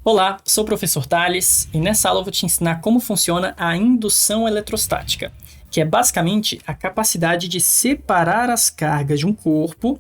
Olá, sou o professor Thales e nessa aula eu vou te ensinar como funciona a indução eletrostática, que é basicamente a capacidade de separar as cargas de um corpo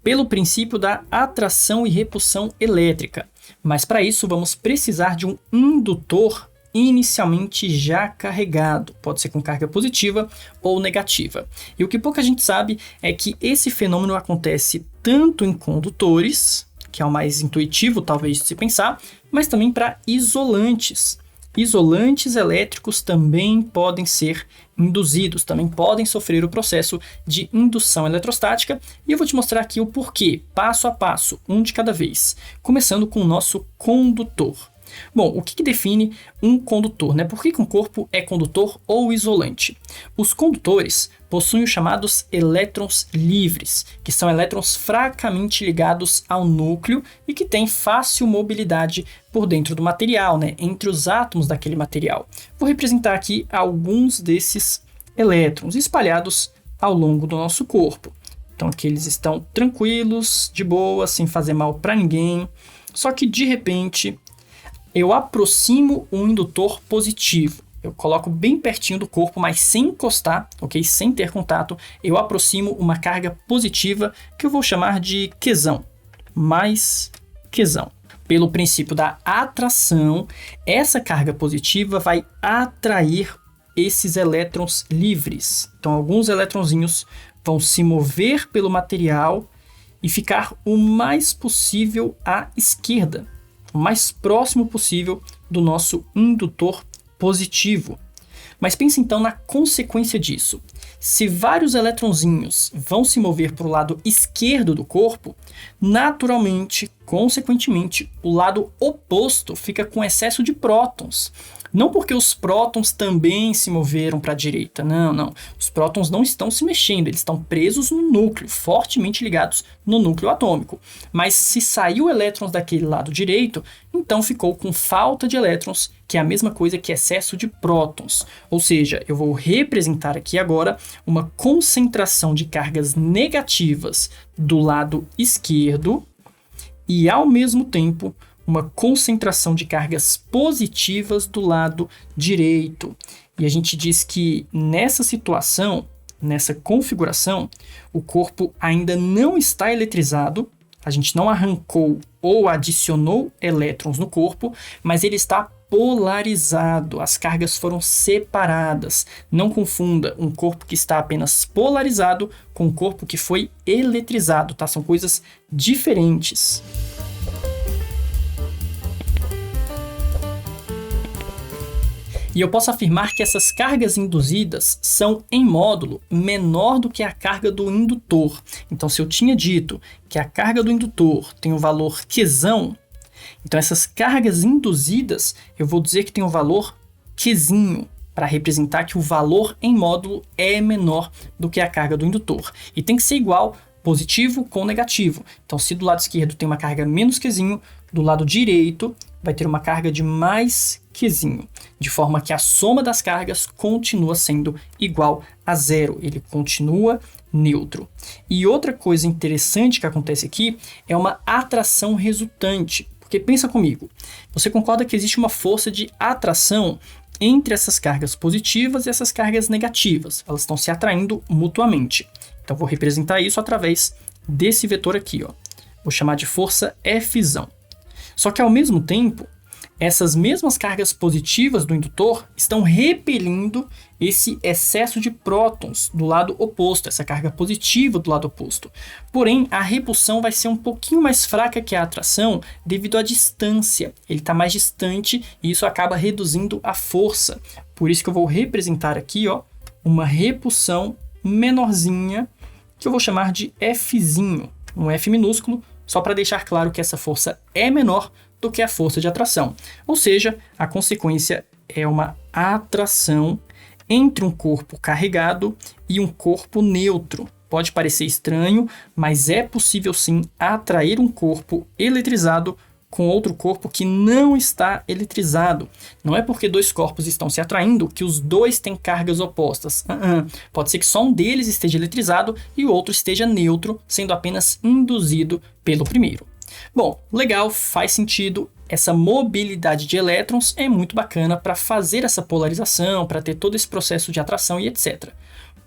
pelo princípio da atração e repulsão elétrica. Mas para isso vamos precisar de um indutor inicialmente já carregado, pode ser com carga positiva ou negativa. E o que pouca gente sabe é que esse fenômeno acontece tanto em condutores, que é o mais intuitivo talvez de se pensar, mas também para isolantes. Isolantes elétricos também podem ser induzidos, também podem sofrer o processo de indução eletrostática, e eu vou te mostrar aqui o porquê, passo a passo, um de cada vez, começando com o nosso condutor. Bom, o que define um condutor, né? Por que um corpo é condutor ou isolante? Os condutores possuem os chamados elétrons livres, que são elétrons fracamente ligados ao núcleo e que têm fácil mobilidade por dentro do material, né? Entre os átomos daquele material. Vou representar aqui alguns desses elétrons espalhados ao longo do nosso corpo. Então aqui eles estão tranquilos, de boa, sem fazer mal para ninguém, só que de repente eu aproximo um indutor positivo. Eu coloco bem pertinho do corpo, mas sem encostar, ok? Sem ter contato. Eu aproximo uma carga positiva que eu vou chamar de Qzão. Mais Qzão. Pelo princípio da atração, essa carga positiva vai atrair esses elétrons livres. Então, alguns eletronzinhos vão se mover pelo material e ficar o mais possível à esquerda, o mais próximo possível do nosso indutor positivo. Mas pense então na consequência disso. Se vários eletronzinhos vão se mover para o lado esquerdo do corpo, naturalmente, consequentemente, o lado oposto fica com excesso de prótons. Não porque os prótons também se moveram para a direita, não. Os prótons não estão se mexendo, eles estão presos no núcleo, fortemente ligados no núcleo atômico. Mas se saiu elétrons daquele lado direito, então ficou com falta de elétrons, que é a mesma coisa que excesso de prótons. Ou seja, eu vou representar aqui agora uma concentração de cargas negativas do lado esquerdo e, ao mesmo tempo, uma concentração de cargas positivas do lado direito. E a gente diz que nessa situação, nessa configuração, o corpo ainda não está eletrizado, a gente não arrancou ou adicionou elétrons no corpo, mas ele está polarizado, as cargas foram separadas. Não confunda um corpo que está apenas polarizado com um corpo que foi eletrizado, tá? São coisas diferentes. E eu posso afirmar que essas cargas induzidas são, em módulo, menor do que a carga do indutor. Então, se eu tinha dito que a carga do indutor tem o valor Qzão, então essas cargas induzidas, eu vou dizer que tem o valor Qzinho, para representar que o valor em módulo é menor do que a carga do indutor. E tem que ser igual positivo com negativo. Então, se do lado esquerdo tem uma carga menos Qzinho, do lado direito vai ter uma carga de mais Qzinho, de forma que a soma das cargas continua sendo igual a zero, ele continua neutro. E outra coisa interessante que acontece aqui é uma atração resultante, porque pensa comigo, você concorda que existe uma força de atração entre essas cargas positivas e essas cargas negativas, elas estão se atraindo mutuamente. Então vou representar isso através desse vetor aqui, ó. Vou chamar de força Fzão. Só que ao mesmo tempo, essas mesmas cargas positivas do indutor estão repelindo esse excesso de prótons do lado oposto, essa carga positiva do lado oposto. Porém, a repulsão vai ser um pouquinho mais fraca que a atração devido à distância. Ele está mais distante e isso acaba reduzindo a força. Por isso que eu vou representar aqui, ó, uma repulsão menorzinha, que eu vou chamar de Fzinho, um F minúsculo, só para deixar claro que essa força é menor do que a força de atração. Ou seja, a consequência é uma atração entre um corpo carregado e um corpo neutro. Pode parecer estranho, mas é possível sim atrair um corpo eletrizado com outro corpo que não está eletrizado. Não é porque dois corpos estão se atraindo que os dois têm cargas opostas. Pode ser que só um deles esteja eletrizado e o outro esteja neutro, sendo apenas induzido pelo primeiro. Bom, legal, faz sentido, essa mobilidade de elétrons é muito bacana para fazer essa polarização, para ter todo esse processo de atração e etc.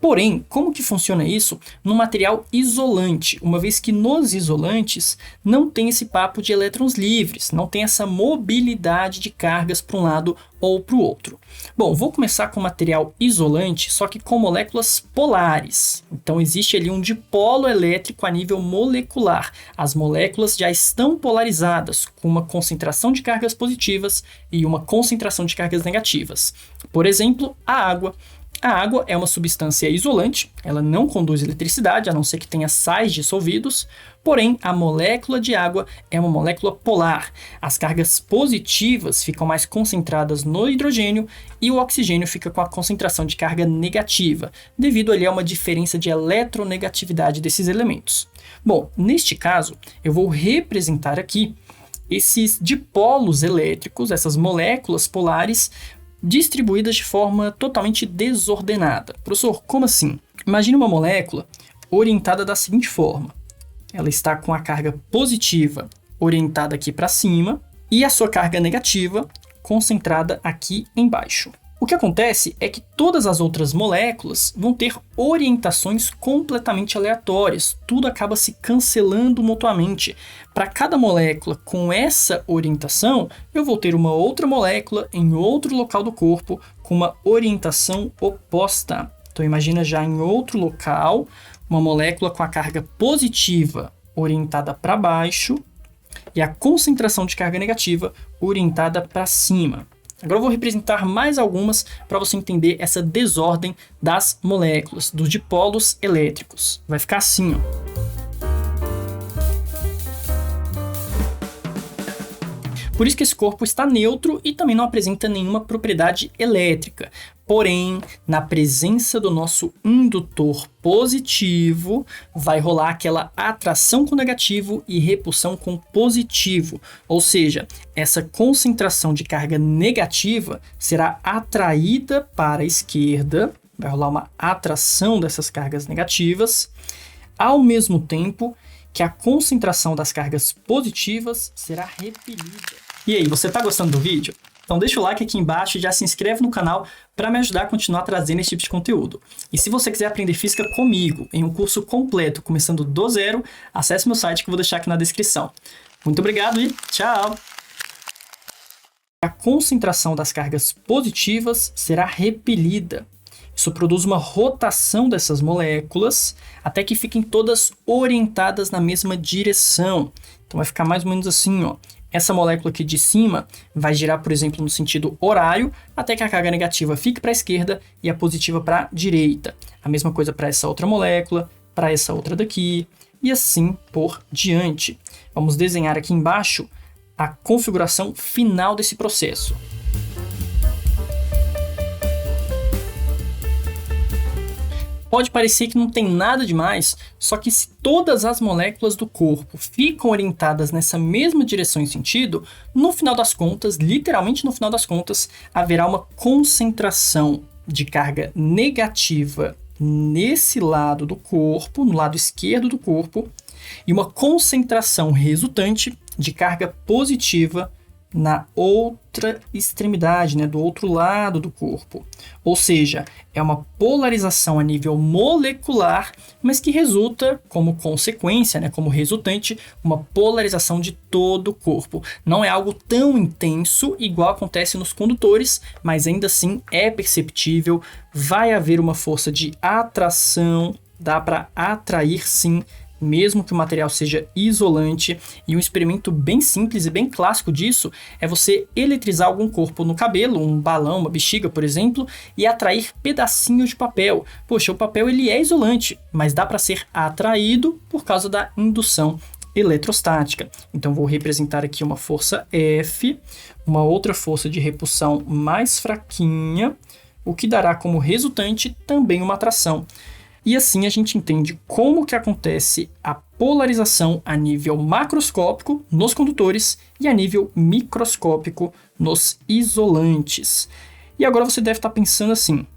Porém, como que funciona isso no material isolante, uma vez que nos isolantes não tem esse papo de elétrons livres, não tem essa mobilidade de cargas para um lado ou para o outro. Bom, vou começar com material isolante, só que com moléculas polares. Então existe ali um dipolo elétrico a nível molecular. As moléculas já estão polarizadas, com uma concentração de cargas positivas e uma concentração de cargas negativas. Por exemplo, a água. A água é uma substância isolante, ela não conduz eletricidade, a não ser que tenha sais dissolvidos, porém a molécula de água é uma molécula polar. As cargas positivas ficam mais concentradas no hidrogênio e o oxigênio fica com a concentração de carga negativa, devido ali a uma diferença de eletronegatividade desses elementos. Bom, neste caso, eu vou representar aqui esses dipolos elétricos, essas moléculas polares, distribuídas de forma totalmente desordenada. Professor, como assim? Imagine uma molécula orientada da seguinte forma. Ela está com a carga positiva orientada aqui para cima e a sua carga negativa concentrada aqui embaixo. O que acontece é que todas as outras moléculas vão ter orientações completamente aleatórias, tudo acaba se cancelando mutuamente. Para cada molécula com essa orientação, eu vou ter uma outra molécula em outro local do corpo com uma orientação oposta. Então imagina já em outro local, uma molécula com a carga positiva orientada para baixo e a concentração de carga negativa orientada para cima. Agora eu vou representar mais algumas para você entender essa desordem das moléculas, dos dipolos elétricos. Vai ficar assim, ó. Por isso que esse corpo está neutro e também não apresenta nenhuma propriedade elétrica. Porém, na presença do nosso indutor positivo, vai rolar aquela atração com negativo e repulsão com positivo. Ou seja, essa concentração de carga negativa será atraída para a esquerda, vai rolar uma atração dessas cargas negativas, ao mesmo tempo que a concentração das cargas positivas será repelida. E aí, você está gostando do vídeo? Então deixa o like aqui embaixo e já se inscreve no canal para me ajudar a continuar trazendo esse tipo de conteúdo. E se você quiser aprender física comigo em um curso completo, começando do zero, acesse meu site que eu vou deixar aqui na descrição. Muito obrigado e tchau! A concentração das cargas positivas será repelida. Isso produz uma rotação dessas moléculas até que fiquem todas orientadas na mesma direção. Então vai ficar mais ou menos assim, ó. Essa molécula aqui de cima vai girar, por exemplo, no sentido horário, até que a carga negativa fique para a esquerda e a positiva para a direita. A mesma coisa para essa outra molécula, para essa outra daqui, e assim por diante. Vamos desenhar aqui embaixo a configuração final desse processo. Pode parecer que não tem nada demais, só que se todas as moléculas do corpo ficam orientadas nessa mesma direção e sentido, no final das contas, literalmente no final das contas, haverá uma concentração de carga negativa nesse lado do corpo, no lado esquerdo do corpo, e uma concentração resultante de carga positiva na outra extremidade, né, do outro lado do corpo. Ou seja, é uma polarização a nível molecular, mas que resulta como consequência, né, como resultante, uma polarização de todo o corpo. Não é algo tão intenso igual acontece nos condutores, mas ainda assim é perceptível, vai haver uma força de atração, dá para atrair sim, mesmo que o material seja isolante. E um experimento bem simples e bem clássico disso é você eletrizar algum corpo no cabelo, um balão, uma bexiga, por exemplo, e atrair pedacinhos de papel. Poxa, o papel ele é isolante, mas dá para ser atraído por causa da indução eletrostática. Então vou representar aqui uma força F, uma outra força de repulsão mais fraquinha, o que dará como resultante também uma atração. E assim a gente entende como que acontece a polarização a nível macroscópico nos condutores e a nível microscópico nos isolantes. E agora você deve estar pensando assim,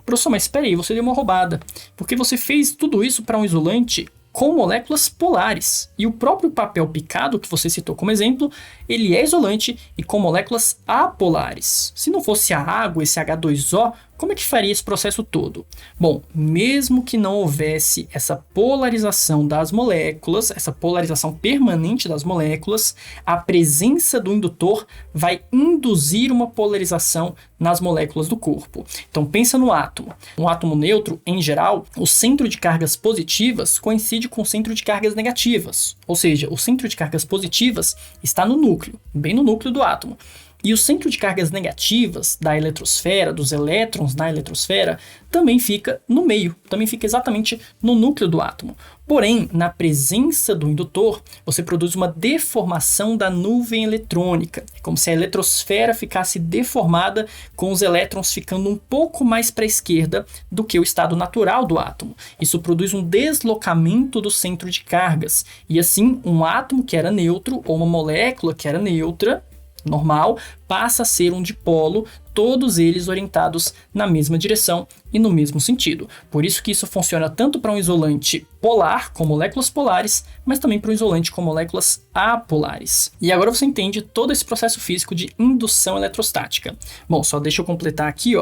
professor, mas espera aí, você deu uma roubada, porque você fez tudo isso para um isolante com moléculas polares. E o próprio papel picado, que você citou como exemplo, ele é isolante e com moléculas apolares. Se não fosse a água, esse H2O, como é que faria esse processo todo? Bom, mesmo que não houvesse essa polarização das moléculas, essa polarização permanente das moléculas, a presença do indutor vai induzir uma polarização nas moléculas do corpo. Então pensa no átomo. Um átomo neutro, em geral, o centro de cargas positivas coincide com o centro de cargas negativas. Ou seja, o centro de cargas positivas está no núcleo, bem no núcleo do átomo. E o centro de cargas negativas da eletrosfera, dos elétrons na eletrosfera, também fica no meio, também fica exatamente no núcleo do átomo. Porém, na presença do indutor, você produz uma deformação da nuvem eletrônica. É como se a eletrosfera ficasse deformada, com os elétrons ficando um pouco mais para a esquerda do que o estado natural do átomo. Isso produz um deslocamento do centro de cargas. E assim, um átomo que era neutro, ou uma molécula que era neutra, normal, passa a ser um dipolo, todos eles orientados na mesma direção e no mesmo sentido. Por isso que isso funciona tanto para um isolante polar, com moléculas polares, mas também para um isolante com moléculas apolares. E agora você entende todo esse processo físico de indução eletrostática. Bom, só deixa eu completar aqui,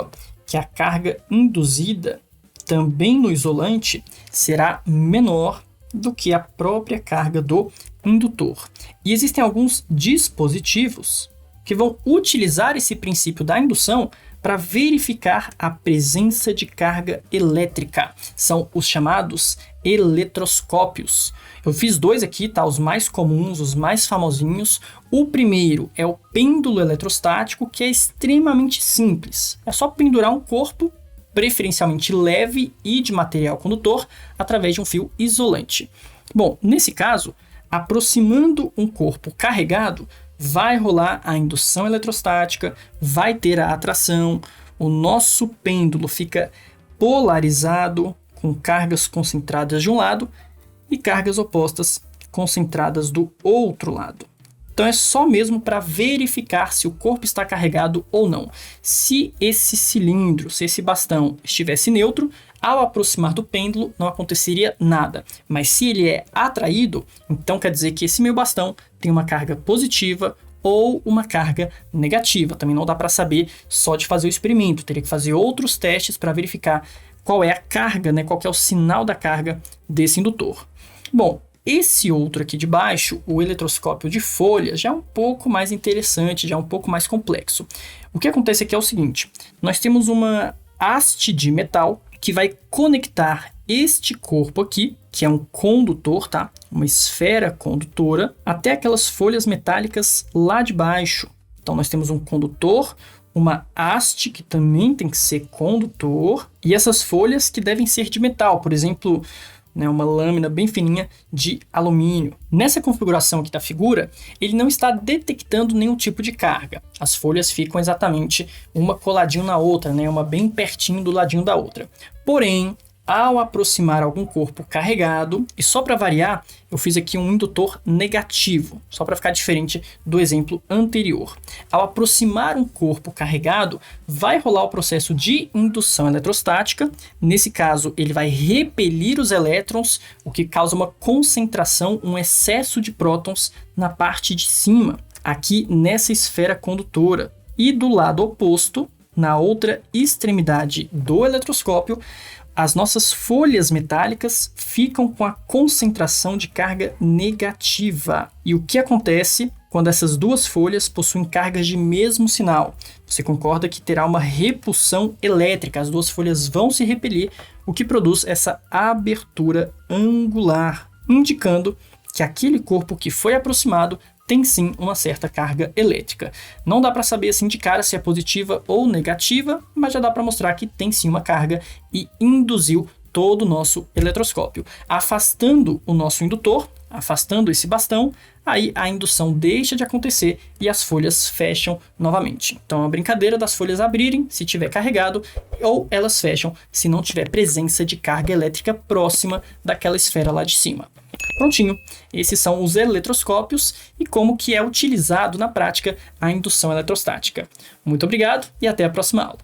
que a carga induzida também no isolante será menor do que a própria carga do indutor. E existem alguns dispositivos que vão utilizar esse princípio da indução para verificar a presença de carga elétrica. São os chamados eletroscópios. Eu fiz dois aqui, tá? Os mais comuns, os mais famosinhos. O primeiro é o pêndulo eletrostático, que é extremamente simples. É só pendurar um corpo, preferencialmente leve e de material condutor, através de um fio isolante. Bom, nesse caso, aproximando um corpo carregado, vai rolar a indução eletrostática, vai ter a atração, o nosso pêndulo fica polarizado, com cargas concentradas de um lado e cargas opostas concentradas do outro lado. Então é só mesmo para verificar se o corpo está carregado ou não. Se esse cilindro, se esse bastão estivesse neutro, ao aproximar do pêndulo não aconteceria nada. Mas se ele é atraído, então quer dizer que esse meu bastão tem uma carga positiva ou uma carga negativa. Também não dá para saber só de fazer o experimento. Teria que fazer outros testes para verificar qual é a carga, qual que é o sinal da carga desse indutor. Bom, esse outro aqui de baixo, o eletroscópio de folhas, já é um pouco mais interessante, já é um pouco mais complexo. O que acontece aqui é o seguinte: nós temos uma haste de metal que vai conectar este corpo aqui, que é um condutor, tá? Uma esfera condutora, até aquelas folhas metálicas lá de baixo. Então nós temos um condutor, uma haste que também tem que ser condutor, e essas folhas que devem ser de metal, por exemplo, uma lâmina bem fininha de alumínio. Nessa configuração aqui da figura, ele não está detectando nenhum tipo de carga. As folhas ficam exatamente uma coladinha na outra, uma bem pertinho do ladinho da outra. Porém, ao aproximar algum corpo carregado, e só para variar, eu fiz aqui um indutor negativo, só para ficar diferente do exemplo anterior. Ao aproximar um corpo carregado, vai rolar o processo de indução eletrostática. Nesse caso, ele vai repelir os elétrons, o que causa uma concentração, um excesso de prótons na parte de cima, aqui nessa esfera condutora. E do lado oposto, na outra extremidade do eletroscópio, as nossas folhas metálicas ficam com a concentração de carga negativa. E o que acontece quando essas duas folhas possuem cargas de mesmo sinal? Você concorda que terá uma repulsão elétrica, as duas folhas vão se repelir, o que produz essa abertura angular, indicando que aquele corpo que foi aproximado tem sim uma certa carga elétrica. Não dá para saber assim de cara se é positiva ou negativa, mas já dá para mostrar que tem sim uma carga e induziu todo o nosso eletroscópio. Afastando o nosso indutor, afastando esse bastão, aí a indução deixa de acontecer e as folhas fecham novamente. Então é uma brincadeira das folhas abrirem se tiver carregado, ou elas fecham se não tiver presença de carga elétrica próxima daquela esfera lá de cima. Prontinho, esses são os eletroscópios e como que é utilizado na prática a indução eletrostática. Muito obrigado e até a próxima aula.